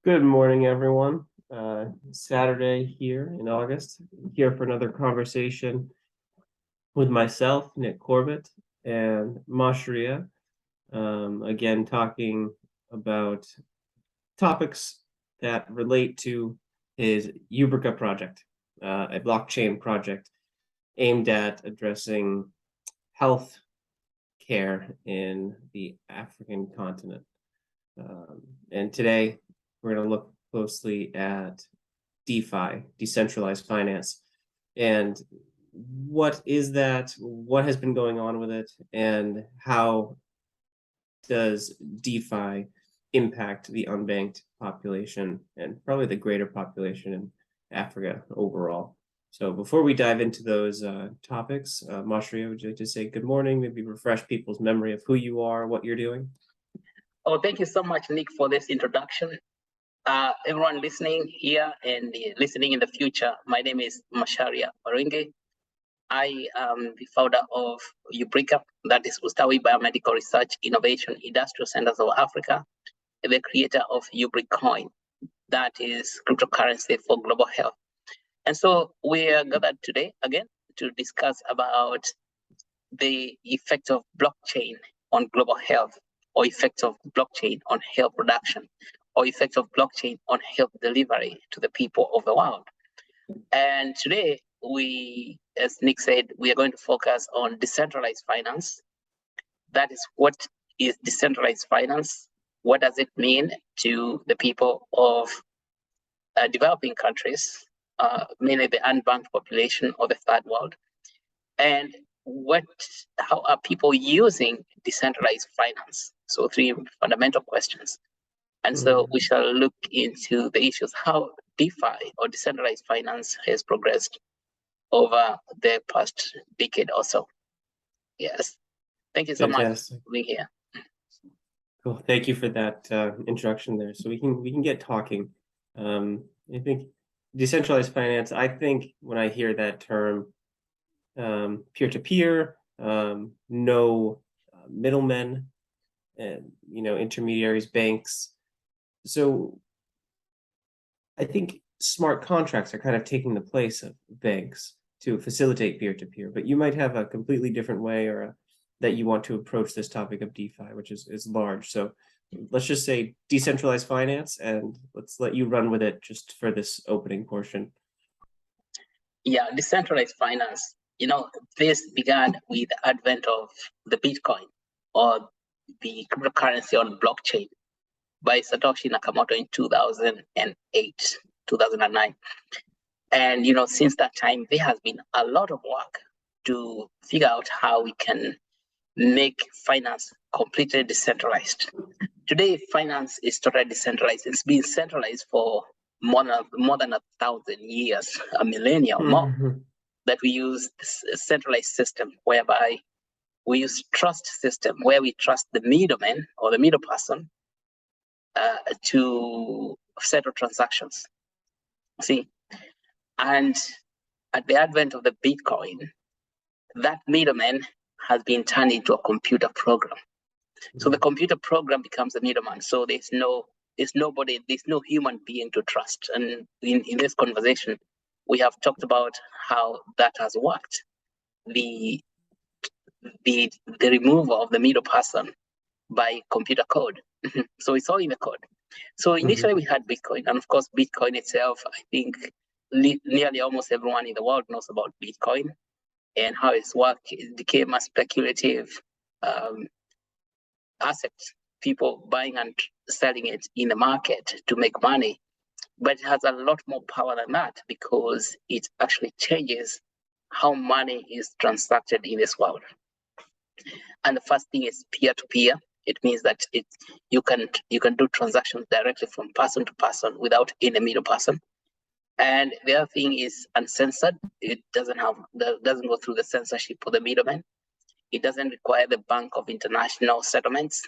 Good morning, everyone. Saturday here in August, here for another conversation with myself, Nick Corbett, and Macharia. Again, talking about topics that relate to his Ubrica project, a blockchain project aimed at addressing health care in the African continent. And today, we're going to look closely at DeFi, decentralized finance, and what is that? What has been going on with it, and how does DeFi impact the unbanked population and probably the greater population in Africa overall? So before we dive into those topics, Macharia, would you like to say good morning, maybe refresh people's memory of who you are, what you're doing? Oh, thank you so much, Nick, for this introduction. Everyone listening here and listening in the future, my name is Macharia Waruingi. I am the founder of Ubrica, that is Ustawi Biomedical Research Innovation Industrial Centers of Africa, and the creator of Ubricoin, that is cryptocurrency for global health. And so we are gathered today again to discuss about the effect of blockchain on global health, or effects of blockchain on health production, or effects of blockchain on health delivery to the people of the world. And today, we, as Nick said, we are going to focus on decentralized finance. That is, what is decentralized finance? What does it mean to the people of developing countries, mainly the unbanked population of the third world? And how are people using decentralized finance? So three fundamental questions. And so we shall look into the issues, how DeFi or decentralized finance has progressed over the past decade or so. Yes. Thank you so much for being here. Cool. Thank you for that introduction there. So we can get talking. I think decentralized finance, I think when I hear that term, peer-to-peer, no middlemen, and intermediaries, banks. So I think smart contracts are kind of taking the place of banks to facilitate peer-to-peer, but you might have a completely different way that you want to approach this topic of DeFi, which is large. So let's just say decentralized finance, and let's let you run with it just for this opening portion. Yeah, decentralized finance. This began with the advent of the Bitcoin, or the cryptocurrency on blockchain, by Satoshi Nakamoto in 2008, 2009. And since that time, there has been a lot of work to figure out how we can make finance completely decentralized. Today, finance is totally decentralized. It's been centralized for more than 1,000 years, a millennia or more, that we use a centralized system whereby we use trust system, where we trust the middleman or the middle person to settle transactions. See, and at the advent of the Bitcoin, that middleman has been turned into a computer program. So the computer program becomes the middleman. So there's no human being to trust. And in this conversation, we have talked about how that has worked. The removal of the middle person by computer code. So it's all in the code. So initially we had Bitcoin, and of course Bitcoin itself, I think nearly almost everyone in the world knows about Bitcoin and how it's worked. It became a speculative asset, people buying and selling it in the market to make money. But it has a lot more power than that, because it actually changes how money is transacted in this world. And the first thing is peer-to-peer. It means that you can do transactions directly from person to person without any middle person. And the other thing is uncensored. It doesn't go through the censorship of the middleman. It doesn't require the Bank of International Settlements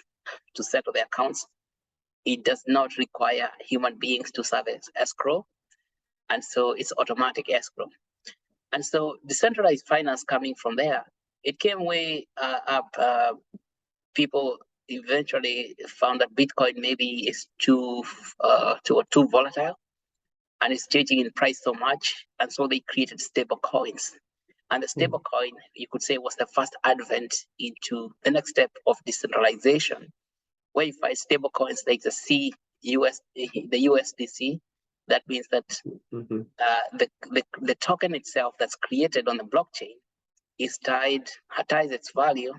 to settle the accounts. It does not require human beings to serve as escrow. And so it's automatic escrow. And so decentralized finance coming from there, it came way up. People eventually found that Bitcoin maybe is too volatile and it's changing in price so much, and so they created stable coins. And the stable coin, you could say, was the first advent into the next step of decentralization, where you find stable coins like the USDC. That means that the token itself that's created on the blockchain ties its value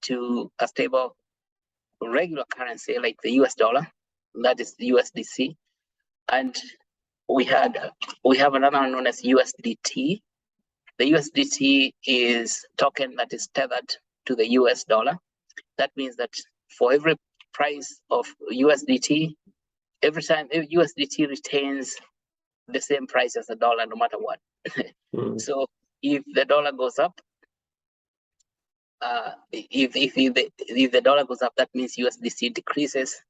to a stable regular currency like the US dollar, that is the USDC. And we have another known as USDT. The USDT is token that is tethered to the US dollar. That means that for every price of USDT, every time USDT retains the same price as the dollar, no matter what. So if the dollar goes up, if the dollar goes up, that means USDC decreases.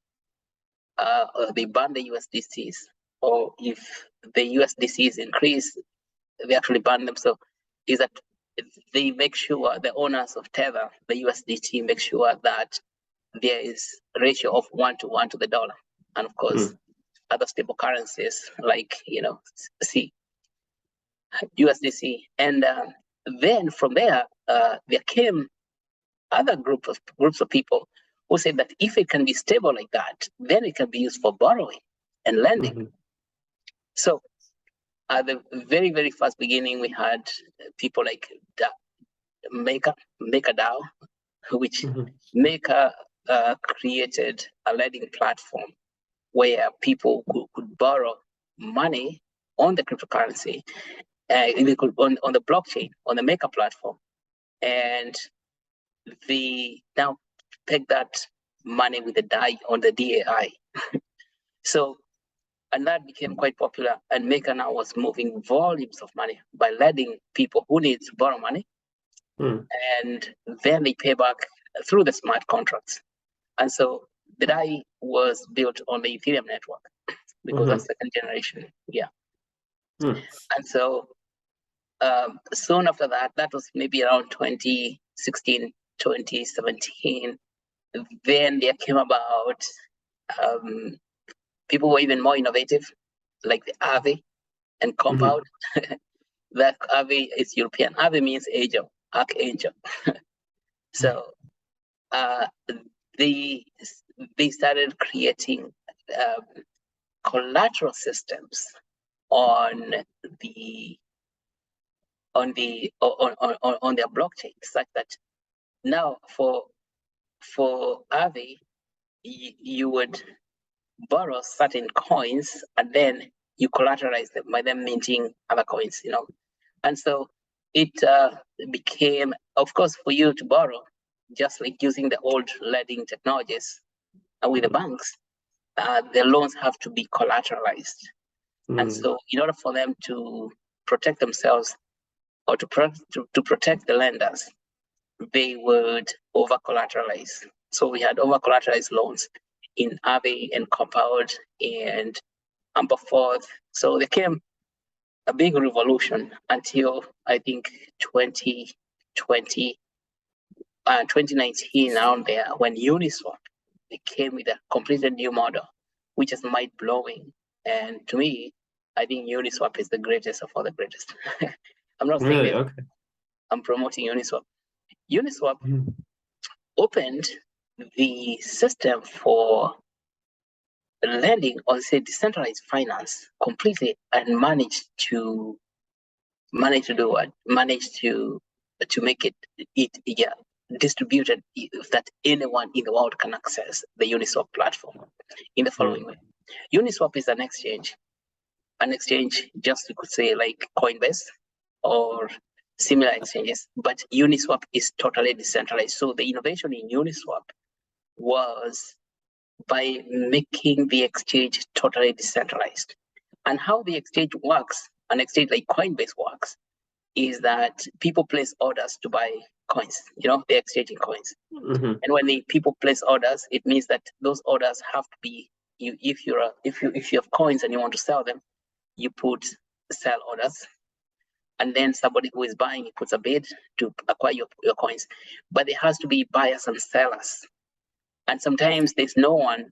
Or they ban the USDCs, or if the USDCs increase, they actually ban them. So is that they make sure, the owners of Tether, the USDT, make sure that there is a ratio of 1 to 1 to the dollar. And of course, other stable currencies like, USDC. And then from there, there came other groups of people who said that if it can be stable like that, then it can be used for borrowing and lending. So at the very, very first beginning, we had people like MakerDAO, which Maker created a lending platform where people could borrow money on the cryptocurrency, on the blockchain, on the Maker platform, and they now peg that money with the DAI on the DAI. So, and that became quite popular, and Maker now was moving volumes of money by lending people who need to borrow money, and then they pay back through the smart contracts. And so the DAI was built on the Ethereum network because that's second generation. And so soon after that, that was maybe around 2016, 2017, then there came about people were even more innovative, like the Aave and Compound. That Aave is European. Aave means angel, archangel. So they started creating collateral systems on their blockchain, such that now for Aave, you would borrow certain coins and then you collateralize them by them minting other coins, And so it became, of course, for you to borrow, just like using the old lending technologies with the banks, the loans have to be collateralized. And so in order for them to protect themselves or to protect the lenders, they would over-collateralize. So we had over-collateralized loans in Aave and Compound and Amberforth. So there came a big revolution until I think 2019 around there, when Uniswap came with a completely new model, which is mind-blowing. And to me, I think Uniswap is the greatest of all the greatest. I'm not saying that I'm promoting Uniswap. Uniswap opened the system for lending, or say decentralized finance, completely, and managed to do what? Managed to make it distributed that anyone in the world can access the Uniswap platform in the following way. Uniswap is an exchange just you could say like Coinbase or similar exchanges, but Uniswap is totally decentralized. So the innovation in Uniswap was by making the exchange totally decentralized. And how the exchange works, an exchange like Coinbase works, is that people place orders to buy coins. They're exchanging coins. And when people place orders, it means that those orders have to be, if you have coins and you want to sell them, you put sell orders. And then somebody who is buying puts a bid to acquire your coins. But there has to be buyers and sellers. And sometimes there's no one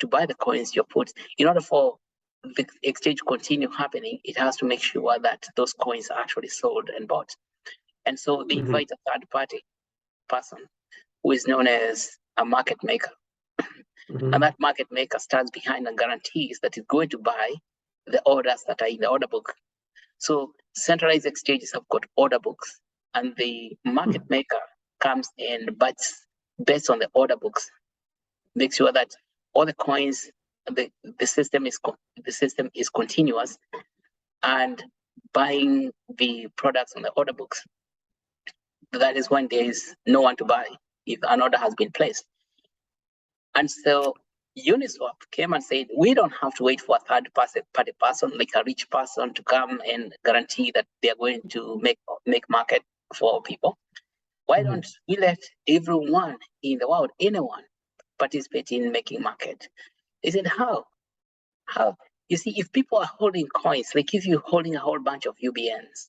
to buy the coins you put. In order for the exchange to continue happening, it has to make sure that those coins are actually sold and bought. And so they invite a third party person who is known as a market maker. And that market maker stands behind and guarantees that it's going to buy the orders that are in the order book. So centralized exchanges have got order books, and the market maker comes and bets on the order books, make sure that all the coins, the system is continuous and buying the products on the order books. That is when there is no one to buy if an order has been placed. And so Uniswap came and said, we don't have to wait for a third party person, like a rich person, to come and guarantee that they're going to make market for people. Why don't we let everyone in the world, anyone, participate in making market? They said, how? You see, if people are holding coins, like if you're holding a whole bunch of UBNs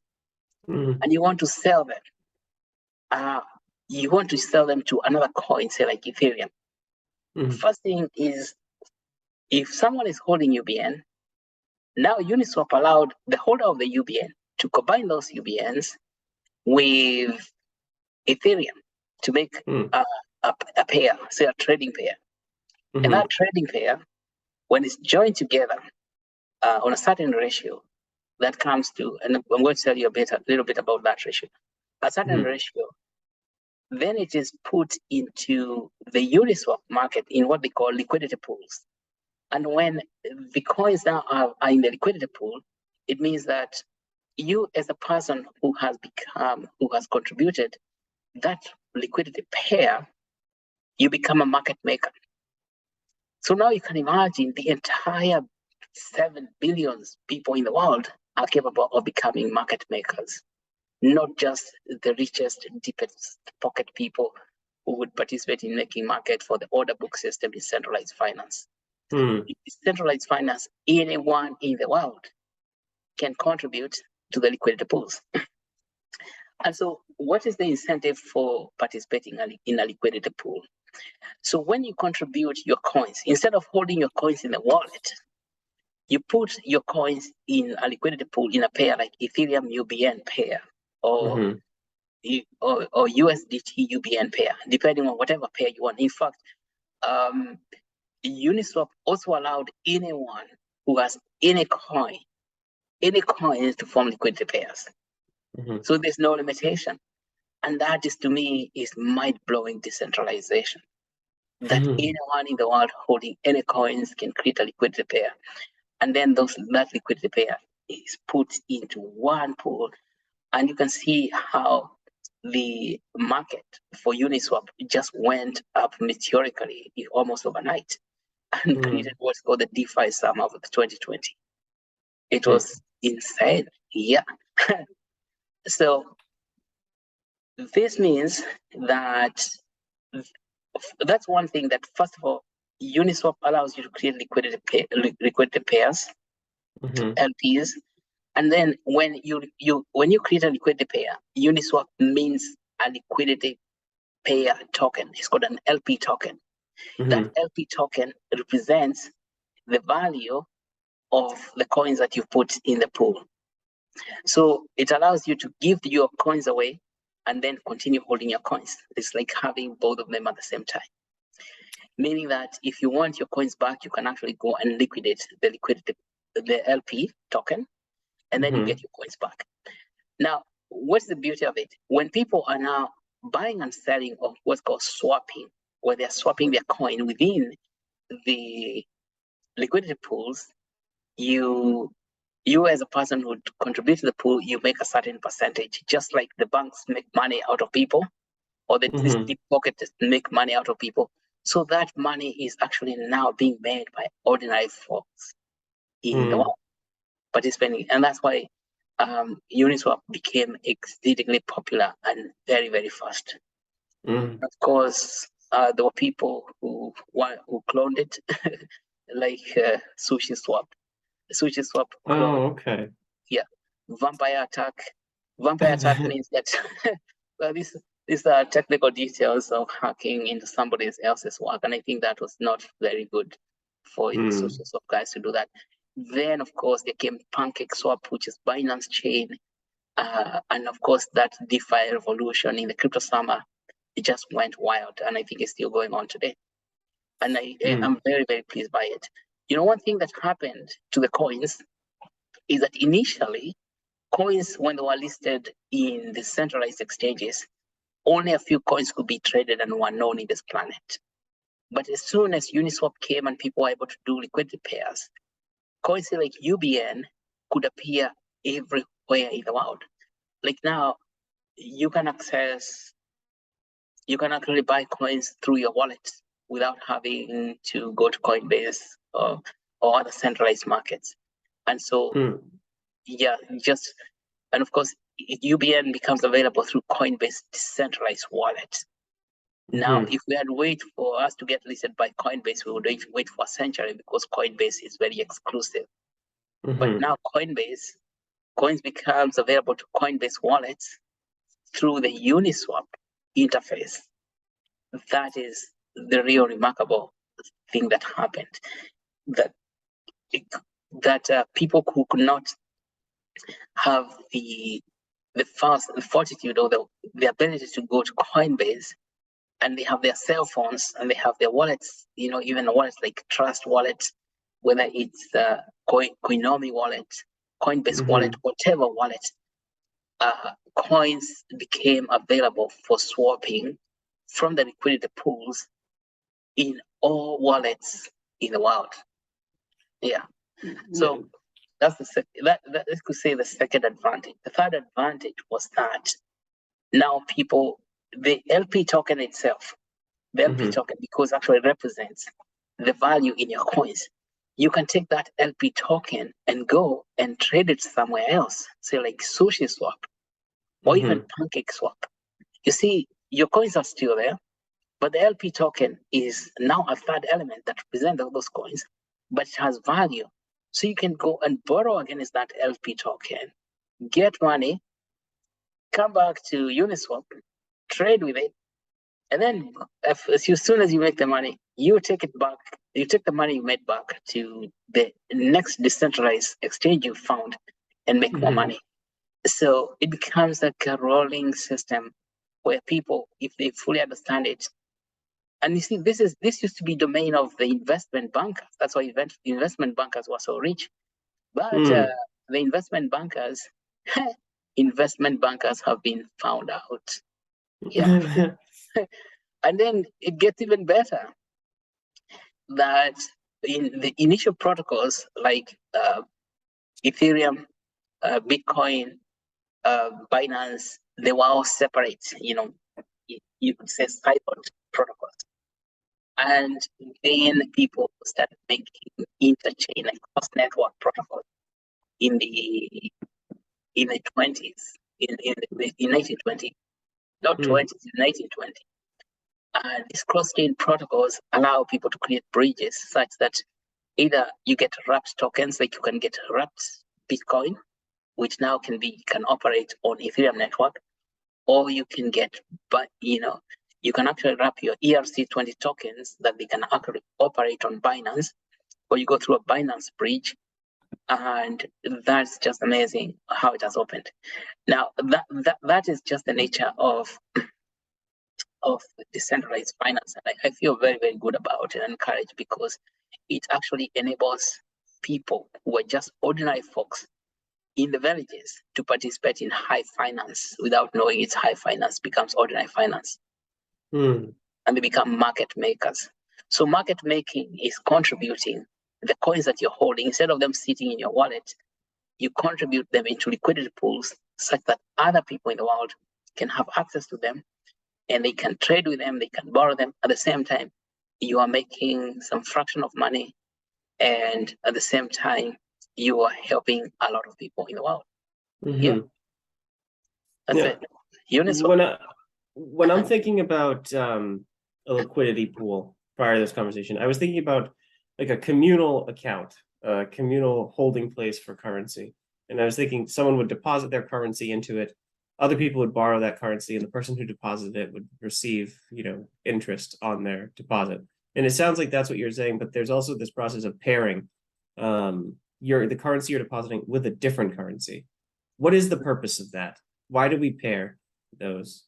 and you want to sell them, you want to sell them to another coin, say like Ethereum. First thing is, if someone is holding UBN, now Uniswap allowed the holder of the UBN to combine those UBNs with Ethereum to make a pair, say a trading pair. And that trading pair, when it's joined together on a certain ratio, that comes to, and I'm going to tell you a little bit about that ratio, a certain ratio, then it is put into the Uniswap market in what they call liquidity pools. And when the coins now are in the liquidity pool, it means that you, as a person who has contributed that liquidity pair, you become a market maker. So now you can imagine the entire 7 billion people in the world are capable of becoming market makers, not just the richest, deepest pocket people who would participate in making market for the order book system in centralized finance. In decentralized finance, anyone in the world can contribute to the liquidity pools. And so what is the incentive for participating in a liquidity pool? So when you contribute your coins, instead of holding your coins in the wallet, you put your coins in a liquidity pool in a pair like Ethereum UBN pair or USDT UBN pair, depending on whatever pair you want. In fact, Uniswap also allowed anyone who has any coin to form liquidity pairs. So there's no limitation. And that is, to me, is mind-blowing decentralization. That anyone in the world holding any coins can create a liquidity pair. And then that liquidity pair is put into one pool. And you can see how the market for Uniswap just went up meteorically almost overnight and created what's called the Defi summer of 2020. It was insane. Yeah. So this means that that's one thing that, first of all, Uniswap allows you to create liquidity pairs, LPs, and then when you create a liquidity pair, Uniswap means a liquidity pair token. It's called an LP token. That LP token represents the value of the coins that you put in the pool. So it allows you to give your coins away and then continue holding your coins. It's like having both of them at the same time. Meaning that if you want your coins back, you can actually go and liquidate the LP token, and then you get your coins back. Now, what's the beauty of it? When people are now buying and selling, or what's called swapping, where they're swapping their coin within the liquidity pools, you as a person who contribute to the pool, you make a certain percentage, just like the banks make money out of people, or the deep pockets make money out of people. So that money is actually now being made by ordinary folks in the world participating. And that's why Uniswap became exceedingly popular and very, very fast. Of course, there were people who cloned it, like SushiSwap. SushiSwap. Oh, okay. Yeah, vampire attack. Vampire attack means that well, these are technical details of hacking into somebody else's work, and I think that was not very good for the social swap guys to do that. Then, of course, there came PancakeSwap, which is Binance chain, and of course that DeFi revolution in the crypto summer, it just went wild, and I think it's still going on today. And I'm very, very pleased by it. You know, one thing that happened to the coins is that initially, coins, when they were listed in the centralized exchanges, only a few coins could be traded and were known in this planet. But as soon as Uniswap came and people were able to do liquidity pairs, coins like UBN could appear everywhere in the world. Like now, you can actually buy coins through your wallet without having to go to Coinbase or other centralized markets. And so, and of course, UBN becomes available through Coinbase decentralized wallet. Now, if we had wait for us to get listed by Coinbase, we would wait for a century because Coinbase is very exclusive. But now coins becomes available to Coinbase wallets through the Uniswap interface. That is the real remarkable thing that happened. That people who could not have the fortitude or the ability to go to Coinbase, and they have their cell phones and they have their wallets, you know, even wallets like Trust Wallet, whether it's Coinomi wallet, Coinbase wallet, whatever wallet, coins became available for swapping from the liquidity pools in all wallets in the world. Yeah. So that's let's could say the second advantage. The third advantage was that now people, the LP token itself, the LP token, because actually represents the value in your coins, you can take that LP token and go and trade it somewhere else, say like Sushi Swap or even PancakeSwap. You see, your coins are still there, but the LP token is now a third element that represents all those coins, but it has value. So you can go and borrow against that LP token, get money, come back to Uniswap, trade with it, and then as soon as you make the money, you take it back. You take the money you made back to the next decentralized exchange you found and make more money. So it becomes like a rolling system where people, if they fully understand it, and you see, this used to be domain of the investment bankers. That's why investment bankers were so rich. But the investment bankers have been found out. Yeah. And then it gets even better that in the initial protocols like Ethereum, Bitcoin, Binance, they were all separate, you know, you could say siloed protocols. And then people started making interchain and cross-network protocols in the 20s, in 1920, not 20s, in 1920. And these cross-chain protocols allow people to create bridges such that either you get wrapped tokens, like you can get wrapped Bitcoin, which now can operate on Ethereum network, or you can get, but you can actually wrap your ERC20 tokens that they can actually operate on Binance, or you go through a Binance bridge, and that's just amazing how it has opened. Now that is just the nature of decentralized finance, and I feel very, very good about it and encouraged because it actually enables people who are just ordinary folks in the villages to participate in high finance without knowing it's high finance becomes ordinary finance. And they become market makers. So market making is contributing the coins that you're holding, instead of them sitting in your wallet, you contribute them into liquidity pools such that other people in the world can have access to them and they can trade with them, they can borrow them. At the same time, you are making some fraction of money, and at the same time, you are helping a lot of people in the world. Yeah. That's it. Uniswap. When I'm thinking about a liquidity pool prior to this conversation, I was thinking about like a communal account, a communal holding place for currency. And I was thinking someone would deposit their currency into it, other people would borrow that currency, and the person who deposited it would receive, interest on their deposit. And it sounds like that's what you're saying, but there's also this process of pairing the currency you're depositing with a different currency. What is the purpose of that? Why do we pair those?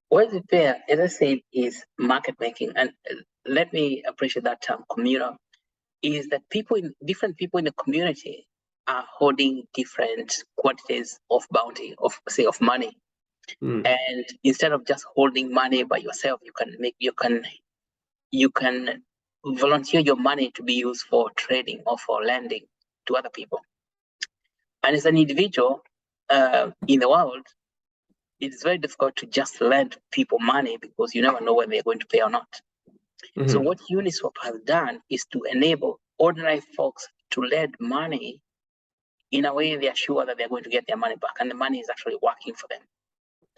What is pair, as I said, is market making. And let me appreciate that term, communal, is that different people in the community are holding different quantities of bounty, of money. And instead of just holding money by yourself, you can volunteer your money to be used for trading or for lending to other people. And as an individual in the world, it's very difficult to just lend people money because you never know when they're going to pay or not. So what Uniswap has done is to enable ordinary folks to lend money in a way they are sure that they're going to get their money back, and the money is actually working for them.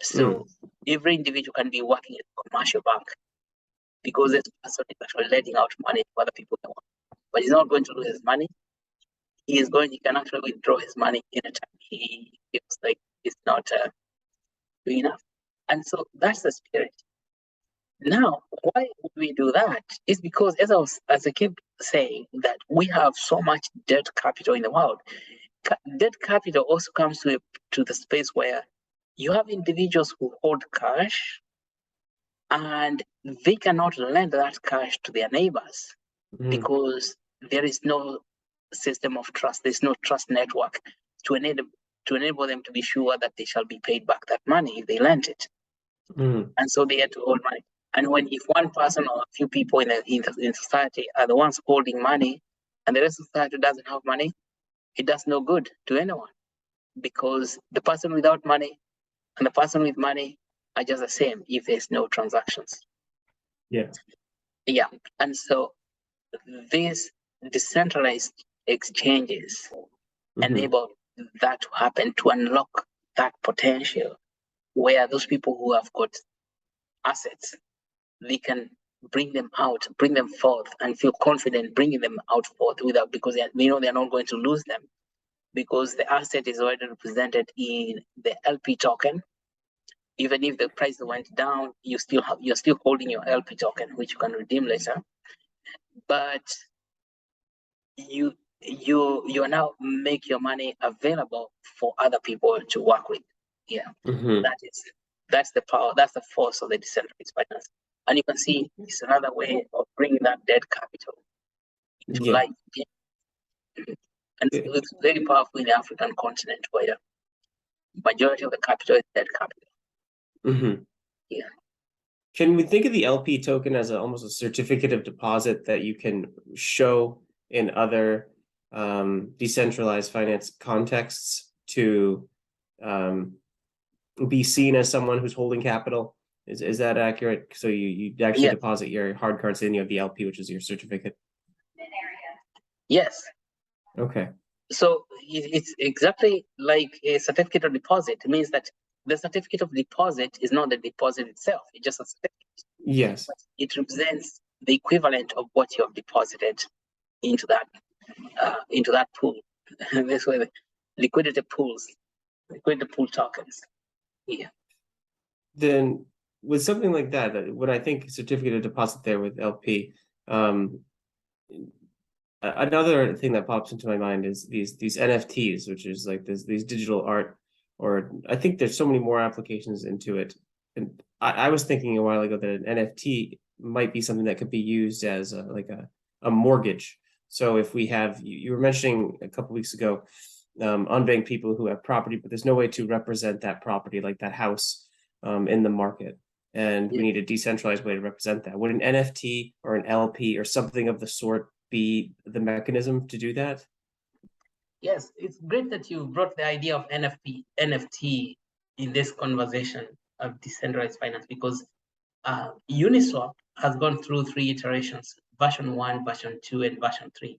So every individual can be working at a commercial bank because this person is actually lending out money to other people, but he's not going to lose his money. He can actually withdraw his money anytime he feels like it's not doing enough. And so that's the spirit. Now, why would we do that? It's because, as I keep saying, that we have so much debt capital in the world. Debt capital also comes to the space where you have individuals who hold cash and they cannot lend that cash to their neighbors because there is no system of trust. There's no trust network to enable them to be sure that they shall be paid back that money if they lent it. And so they had to hold money. And if one person or a few people in society are the ones holding money and the rest of society doesn't have money, it does no good to anyone because the person without money and the person with money are just the same if there's no transactions. Yeah. And so these decentralized exchanges enable that to happen, to unlock that potential where those people who have got assets, they can bring them forth and feel confident bringing them forth because they know they're not going to lose them because the asset is already represented in the LP token. Even if the price went down, you're still holding your LP token, which you can redeem later. But you now make your money available for other people to work with. That's the power, that's the force of the decentralized finance. And you can see it's another way of bringing that debt capital into life. And it's very powerful in the African continent where the majority of the capital is debt capital. Can we think of the LP token as almost a certificate of deposit that you can show in other decentralized finance contexts to be seen as someone who's holding capital? Is that accurate? So you actually deposit your hard currency and you have the LP, which is your certificate. Yes. Okay. So it's exactly like a certificate of deposit. It means that the certificate of deposit is not the deposit itself. It's just a certificate. Yes. But it represents the equivalent of what you have deposited into that pool. That's where the liquidity pool tokens. Then with something like that, when I think certificate of deposit there with LP, another thing that pops into my mind is these NFTs, which is like these digital art, or I think there's so many more applications into it. And I was thinking a while ago that an NFT might be something that could be used as a mortgage. So if we have, you were mentioning a couple of weeks ago, unbanked people who have property, but there's no way to represent that property, like that house, in the market. And we need a decentralized way to represent that. Would an NFT or an LP or something of the sort be the mechanism to do that? Yes, it's great that you brought the idea of NFT in this conversation of decentralized finance because Uniswap has gone through 3 iterations: version 1, version 2, and version 3.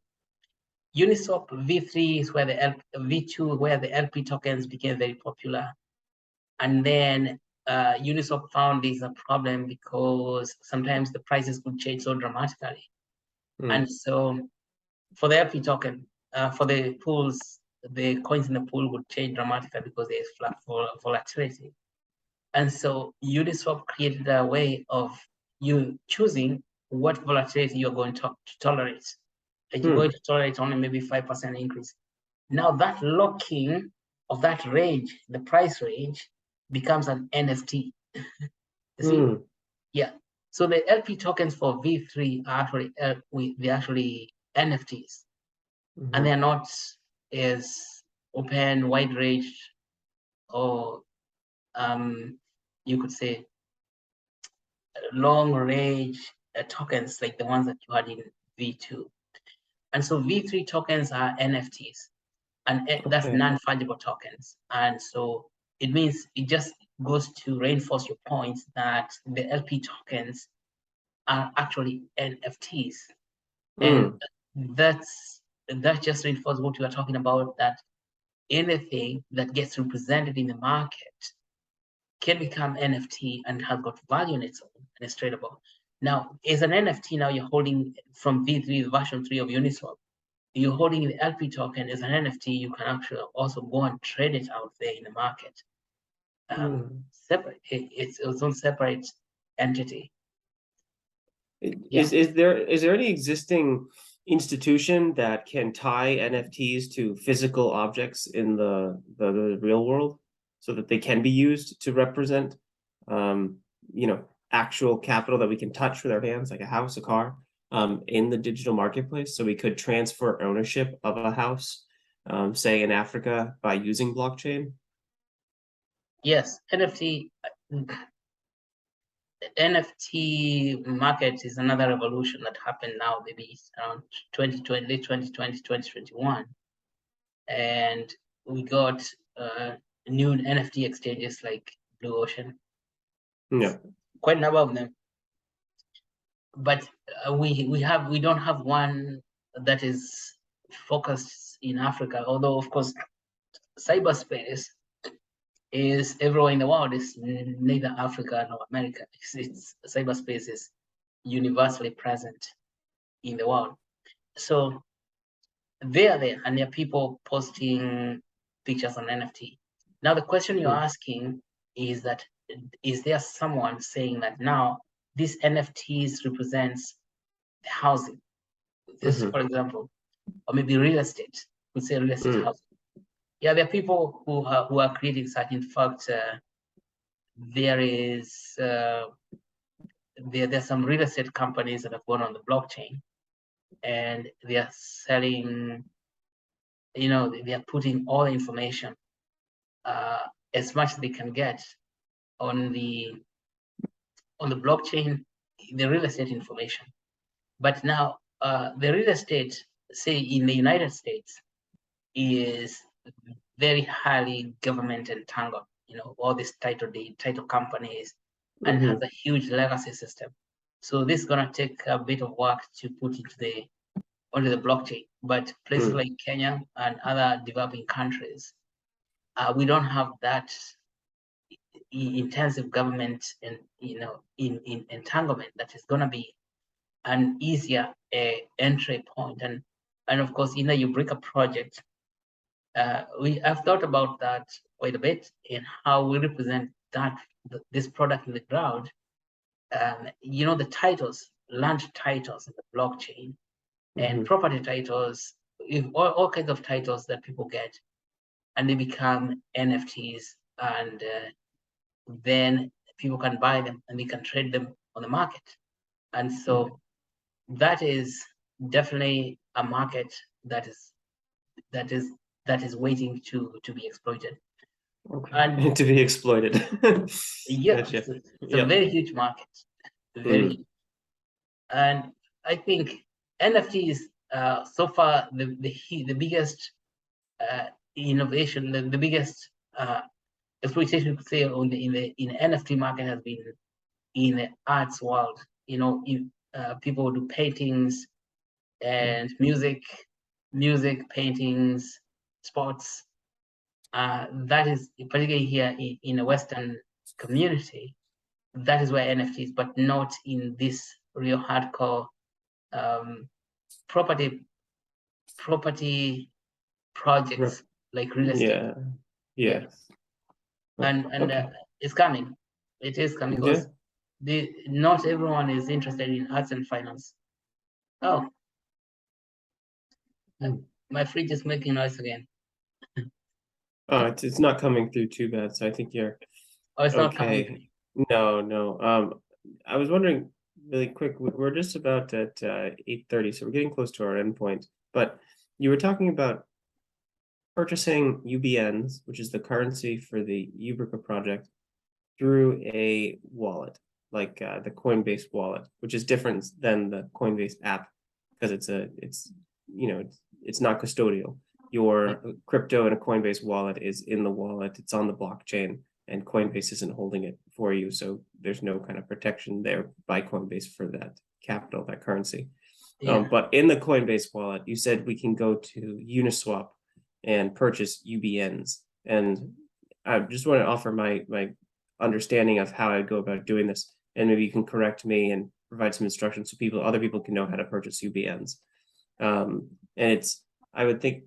Uniswap V3 is where V2 where the LP tokens became very popular, and then Uniswap found this a problem because sometimes the prices could change so dramatically, and so for the LP token, for the pools, the coins in the pool would change dramatically because there's flat volatility. And so Uniswap created a way of you choosing what volatility you're going to tolerate. Like you're going to tolerate only maybe 5% increase. Now that locking of that range, the price range, becomes an NFT. You see? Yeah. So the LP tokens for V3 are actually they're actually NFTs, and they're not as open, wide range, or you could say long range tokens like the ones that you had in V2. And so V3 tokens are NFTs, and that's non-fungible tokens. And so it means it just goes to reinforce your point that the LP tokens are actually NFTs. And that just reinforces what we are talking about, that anything that gets represented in the market can become NFT and has got value in its own and is tradable. Now, as an NFT, now you're holding from V3 version 3 of Uniswap, you're holding the LP token as an NFT. You can actually also go and trade it out there in the market. Separate, it's its own separate entity. Is there any existing institution that can tie NFTs to physical objects in the real world so that they can be used to represent actual capital that we can touch with our hands, like a house, a car, in the digital marketplace? So we could transfer ownership of a house, say in Africa, by using blockchain? Yes, NFT market is another revolution that happened now, maybe around 2020, late 2020, 2021. And we got new NFT exchanges like Blue Ocean. Yeah. Quite a number of them. But we don't have one that is focused in Africa, although of course cyberspace is everywhere in the world. It's neither Africa nor America. It's cyberspace is universally present in the world. So they are there, and there are people posting pictures on NFT. Now the question you're asking is that, is there someone saying that now these NFTs represents the housing? This, for example, or maybe real estate. We say real estate housing. Yeah, there are people who are creating such. In fact, there's some real estate companies that have gone on the blockchain, and they are selling. They are putting all the information, as much as they can get, on the blockchain, the real estate information. But now, the real estate, say in the United States, is very highly government entangled. All these title companies, and has a huge legacy system. So this is gonna take a bit of work to put it onto the blockchain. But places like Kenya and other developing countries, we don't have that intensive government and in entanglement that is gonna be an easier entry point. And of course, you break a project. I've thought about that quite a bit in how we represent this product in the ground. The titles, land titles in the blockchain, and property titles, all kinds of titles that people get, and they become NFTs, and then people can buy them and they can trade them on the market. And so that is definitely a market that is waiting to be exploited. And to be exploited. Yeah, gotcha. It's a very huge market. Very huge. And I think NFTs so far the biggest innovation, the biggest exploitation, you could say, in the NFT market has been in the arts world. People do paintings and music, paintings, sports. That is particularly here in a Western community. That is where NFTs, but not in this real hardcore property projects like real estate. Yes. And it's coming. It is coming Okay. because not everyone is interested in arts and finance. Oh, my fridge is making noise again. Oh, it's not coming through too bad, so I think you're Oh, it's not coming. okay. No. I was wondering really quick. We're just about at 8:30, so we're getting close to our endpoint. But you were talking about purchasing UBNs, which is the currency for the Ubrica project, through a wallet, like the Coinbase wallet, which is different than the Coinbase app because it's not custodial. Your crypto in a Coinbase wallet is in the wallet, it's on the blockchain, and Coinbase isn't holding it for you. So there's no kind of protection there by Coinbase for that capital, that currency. Yeah. But in the Coinbase wallet, you said we can go to Uniswap and purchase UBNs. And I just want to offer my understanding of how I go about doing this, and maybe you can correct me and provide some instructions so other people can know how to purchase UBNs. And I would think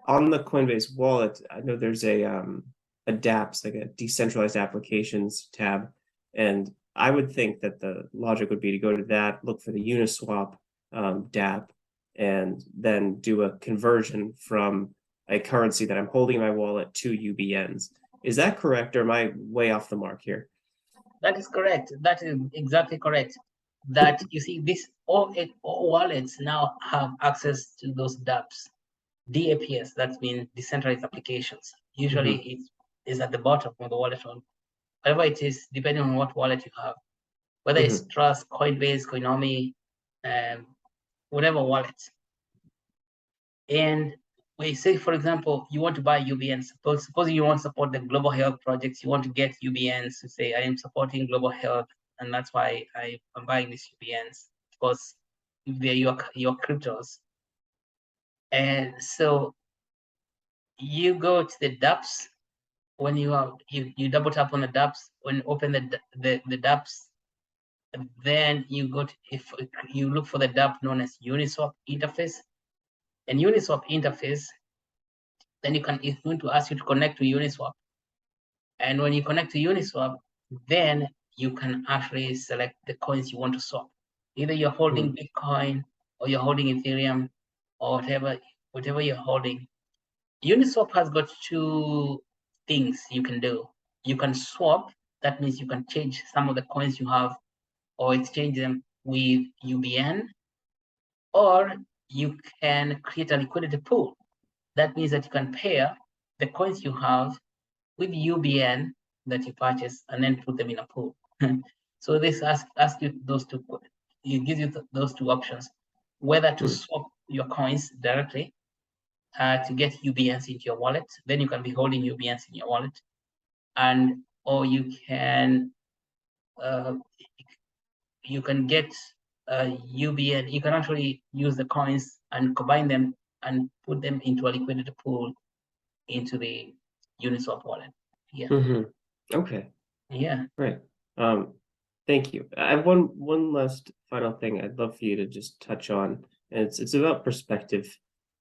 on the Coinbase wallet, I know there's a DApps, like a decentralized applications tab, and I would think that the logic would be to go to that, look for the Uniswap DApp, and then do a conversion from a currency that I'm holding in my wallet to UBNs. Is that correct, or am I way off the mark here? That is correct. That is exactly correct. That you see, all wallets now have access to those DApps. DApps, that means decentralized applications. Usually it is at the bottom of the wallet, or whatever it is, depending on what wallet you have, whether it's Trust, Coinbase, Coinomi, whatever wallet. And we say, for example, you want to buy UBNs. Suppose you want to support the global health projects, you want to get UBNs to say, I am supporting global health, and that's why I'm buying these UBNs, because they're your cryptos. And so you go to the DApps. When you double tap on the DApps, when you open the DApps, then you go to, if you look for the DApp known as Uniswap interface, and Uniswap interface, then it's going to ask you to connect to Uniswap. And when you connect to Uniswap, then you can actually select the coins you want to swap. Either you're holding Bitcoin or you're holding Ethereum or whatever you're holding. Uniswap has got two things you can do. You can swap, that means you can change some of the coins you have or exchange them with UBN, or you can create a liquidity pool. That means that you can pair the coins you have with UBN that you purchase and then put them in a pool. So this asks you those two, it gives you those two options, whether to swap your coins directly to get UBNs into your wallet. Then you can be holding UBNs in your wallet, or you can get UBN. You can actually use the coins and combine them and put them into a liquidity pool into the Uniswap wallet. Yeah. Okay. Yeah. Right. Thank you. I have one last final thing I'd love for you to just touch on, and it's about perspective,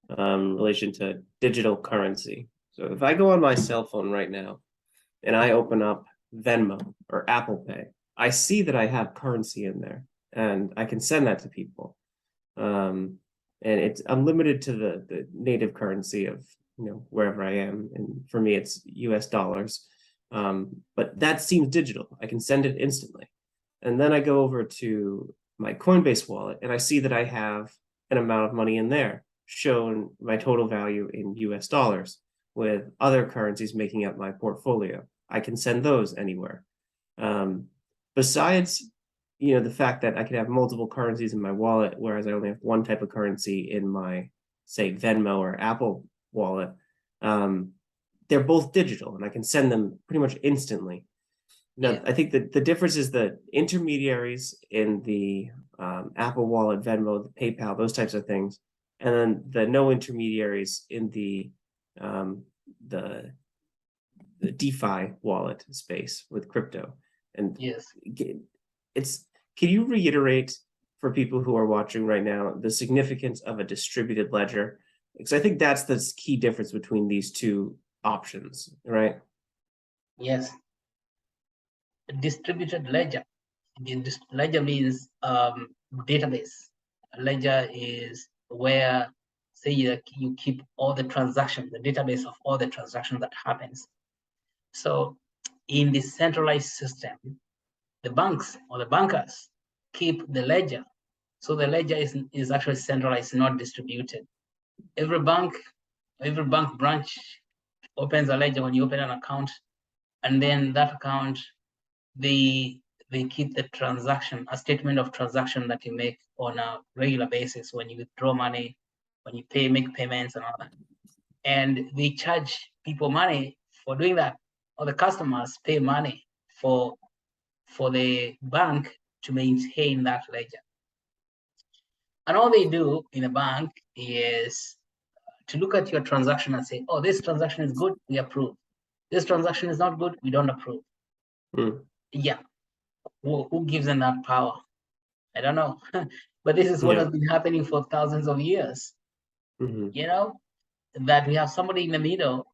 relation to digital currency. So if I go on my cell phone right now and I open up Venmo or Apple Pay, I see that I have currency in there, and I can send that to people. And I'm limited to the native currency of wherever I am, and for me it's US dollars. But that seems digital. I can send it instantly. And then I go over to my Coinbase wallet and I see that I have an amount of money in there, shown my total value in US dollars, with other currencies making up my portfolio. I can send those anywhere. Besides, the fact that I could have multiple currencies in my wallet, whereas I only have one type of currency in my, say, Venmo or Apple wallet, they're both digital and I can send them pretty much instantly. Now, I think that the difference is the intermediaries in the Apple Wallet, Venmo, the PayPal, those types of things, and then the no intermediaries in the DeFi wallet space with crypto. And can you reiterate for people who are watching right now the significance of a distributed ledger? Because I think that's the key difference between these two options, right? Yes. distributed ledger. Ledger means database. A ledger is where, say, you keep all the transactions, the database of all the transactions that happens. So in the centralized system, the banks or the bankers keep the ledger. So the ledger is actually centralized, not distributed. Every bank branch opens a ledger when you open an account, and then that account, they keep the transaction, a statement of transaction that you make on a regular basis when you withdraw money, when you make payments and all that. And they charge people money for doing that, or the customers pay money for the bank to maintain that ledger. And all they do in a bank is to look at your transaction and say, oh, this transaction is good, we approve. This transaction is not good, we don't approve. Yeah. Who gives them that power? I don't know. But this is what has been happening for thousands of years. You know, that we have somebody in the middle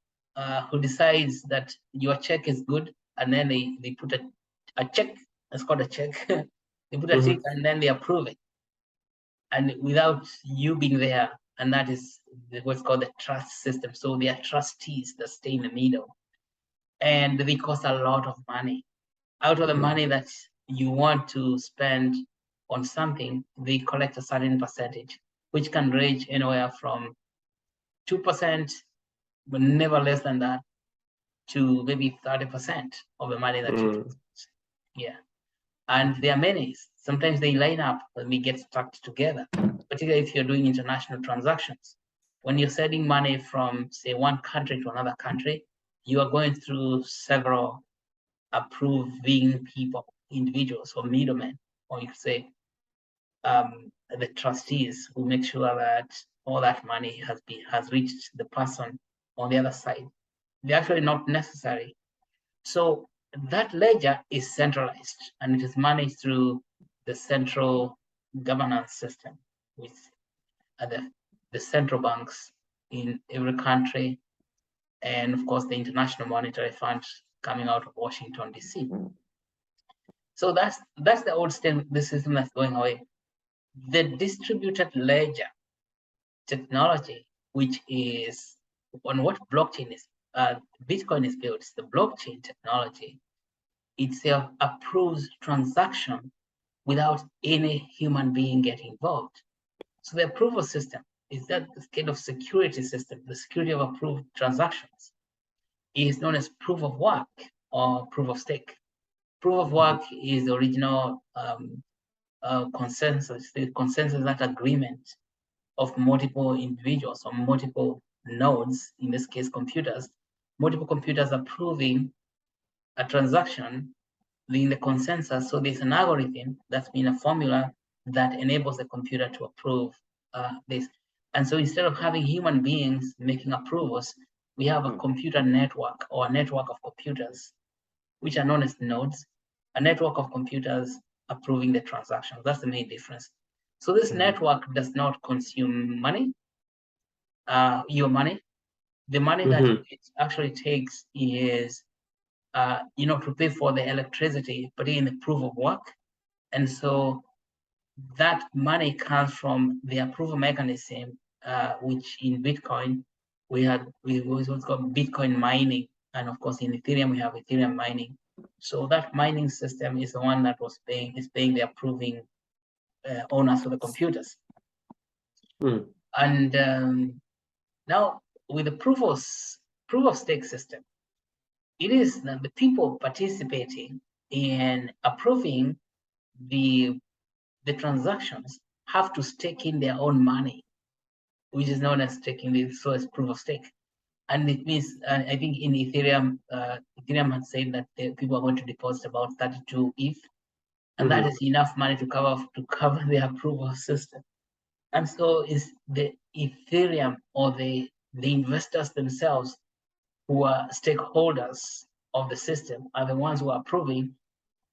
who decides that your check is good, and then they put a check, it's called a check. They put a check and then they approve it. And without you being there, and that is what's called the trust system. So they are trustees that stay in the middle. And they cost a lot of money. Out of the money that you want to spend on something, they collect a certain percentage, which can range anywhere from 2%, but never less than that, to maybe 30% of the money that you spend. Yeah. And there are many. Sometimes they line up and we get stuck together, particularly if you're doing international transactions. When you're sending money from, say, one country to another country, you are going through several approving people, individuals, or middlemen, or you could say the trustees who make sure that all that money has reached the person on the other side. They're actually not necessary. So that ledger is centralized, and it is managed through the central governance system with the central banks in every country, and of course the International Monetary Fund coming out of Washington, D.C. So that's the old system, the system that's going away. The distributed ledger technology, which is on what blockchain is, Bitcoin is built, the blockchain technology itself approves transaction without any human being getting involved. So the approval system is that kind of security system, the security of approved transactions is known as proof of work or proof of stake. Proof of work is the original consensus, that agreement of multiple individuals or multiple nodes, in this case computers, multiple computers approving a transaction in the consensus. So there's an algorithm that's been a formula that enables the computer to approve this. And so instead of having human beings making approvals, we have a computer network or a network of computers, which are known as nodes, a network of computers approving the transactions. That's the main difference. So this network does not consume money, your money. The money that it actually takes is, to pay for the electricity, but in the proof of work. And so that money comes from the approval mechanism, which in Bitcoin, we what's called Bitcoin mining. And of course, in Ethereum, we have Ethereum mining. So that mining system is the one that is paying the approving owners of the computers. And now with the proof of stake system, it is that the people participating in approving the transactions have to stake in their own money, which is known as staking, the first proof of stake. And it means, I think in Ethereum, Ethereum had said that people are going to deposit about 32 ETH, and that is enough money to cover the approval system. And so is the Ethereum or the investors themselves who are stakeholders of the system are the ones who are approving,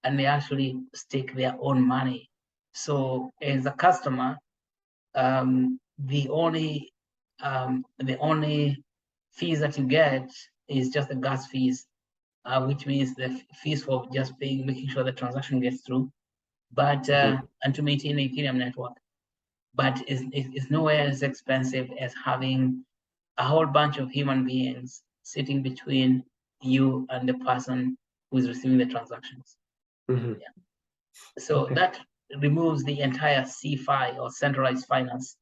and they actually stake their own money. So as a customer, the only fees that you get is just the gas fees which means the fees for just paying, making sure the transaction gets through, but Mhm. and to maintain the Ethereum network. But it's nowhere as expensive as having a whole bunch of human beings sitting between you and the person who is receiving the transactions. Mhm. So Okay. that removes the entire CFI or centralized finance.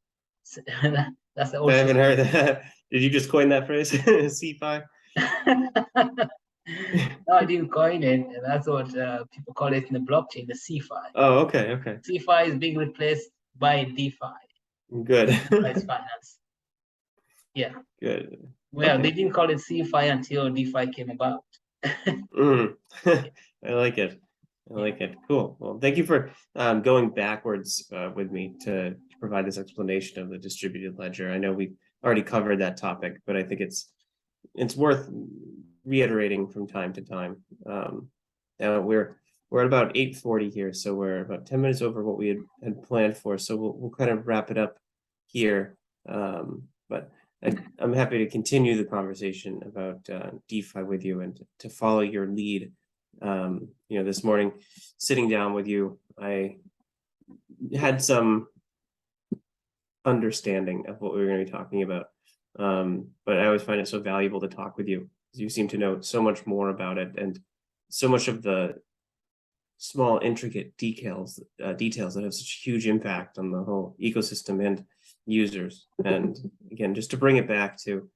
That's the I old haven't system. heard that. Did you just coin that phrase? CFI? No, I didn't coin it. That's what people call it in the blockchain, the CFI. Oh, okay, okay. CFI is being replaced by DeFi, Good. decentralized finance. Yeah. Good. Well, they Okay. didn't call it CFI until DeFi came about. Mm. I like it. I Yeah. like it. Cool. Well, thank you for going backwards with me to provide this explanation of the distributed ledger. I know we already covered that topic, but I think it's worth reiterating from time to time. Now we're at about 8:40 here, so we're about 10 minutes over what we had planned for. So we'll kind of wrap it up here. But I'm happy to continue the conversation about DeFi with you and to follow your lead. This morning, sitting down with you, I had some understanding of what we were going to be talking about. But I always find it so valuable to talk with you because you seem to know so much more about it and so much of the small, intricate details that have such a huge impact on the whole ecosystem and users. And again, just to bring it back to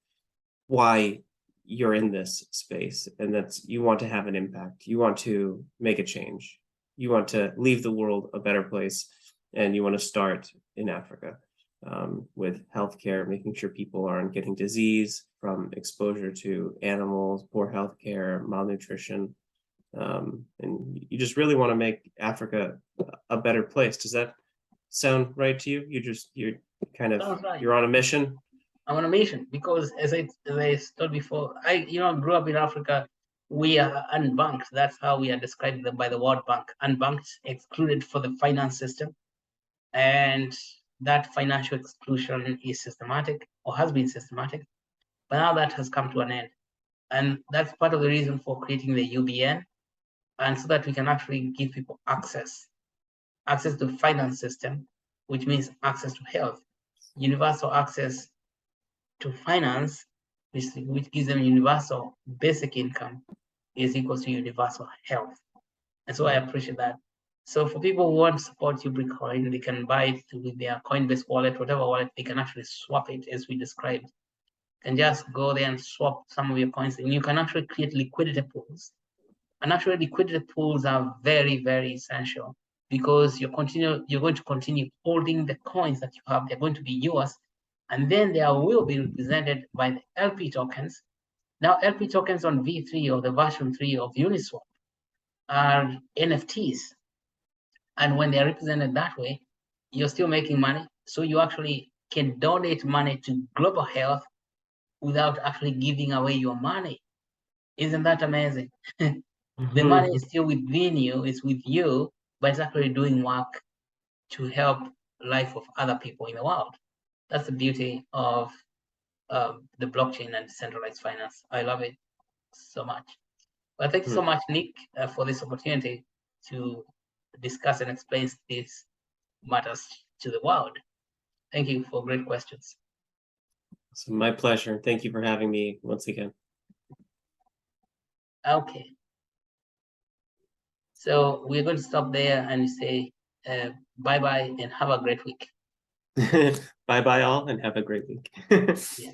why you're in this space, and that's you want to have an impact, you want to make a change, you want to leave the world a better place, and you want to start in Africa with healthcare, making sure people aren't getting disease from exposure to animals, poor healthcare, malnutrition, and you just really want to make Africa a better place. Does that sound right to you? You're kind of Sounds right. you're on a mission. I'm on a mission because as I told before, I grew up in Africa. We are unbanked. That's how we are described by the World Bank. Unbanked, excluded for the finance system, and that financial exclusion is systematic or has been systematic. But now that has come to an end, and that's part of the reason for creating the UBN, and so that we can actually give people access to the finance system, which means access to health, universal access to finance, which gives them universal basic income, is equals to universal health. And so I appreciate that. So for people who want to support Ubricoin, they can buy it with their Coinbase wallet, whatever wallet, they can actually swap it as we described. You can just go there and swap some of your coins, and you can actually create liquidity pools. And actually, liquidity pools are very, very essential because you're going to continue holding the coins that you have. They're going to be yours, and then they will be represented by the LP tokens. Now, LP tokens on V3 or the version 3 of Uniswap are NFTs, and when they're represented that way, you're still making money. So you actually can donate money to global health without actually giving away your money. Isn't that amazing? The money is still within you, it's with you, but it's actually doing work to help life of other people in the world. That's the beauty of the blockchain and decentralized finance. I love it so much. But thank you so much, Nick, for this opportunity to discuss and explain these matters to the world. Thank you for great questions. It's my pleasure. Thank you for having me once again. Okay. So we're going to stop there and say bye-bye and have a great week. Bye bye all and have a great week. Yeah.